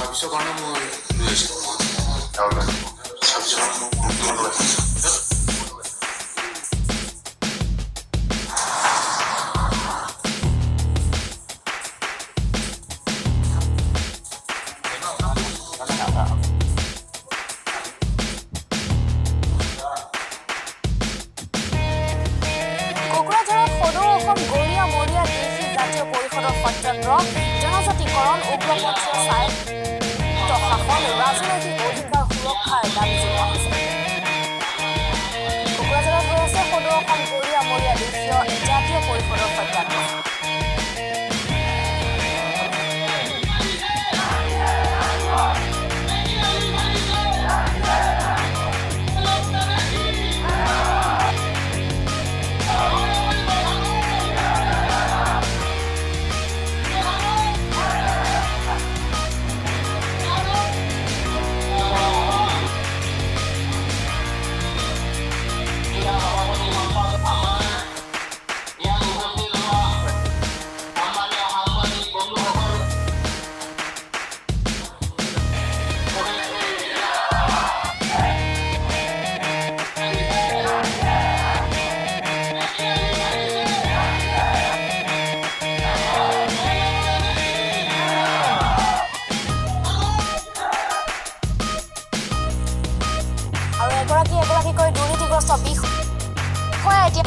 ছাব্বিছৰ কাৰণে মই লৈ আছিলোঁ ছাব্বিছৰ কাৰণে মই লৈ আহিছোঁ জনজাতিকৰণ উগ্ৰপন্থীয় স্বায়ত্ত শাসন ৰাজনৈতিক অধিকাৰ সুৰক্ষাৰ দাবী জনোৱা হৈছে কোকৰাঝাৰত হৈ আছে সদৌ অসম গৰীয়া মৰীয়া দেশীয় জাতীয় পৰিষদৰ সত্যাগ্ৰহ এগৰাকীকৈ দুৰ্নীতিগ্ৰস্ত বিষয়া এতিয়া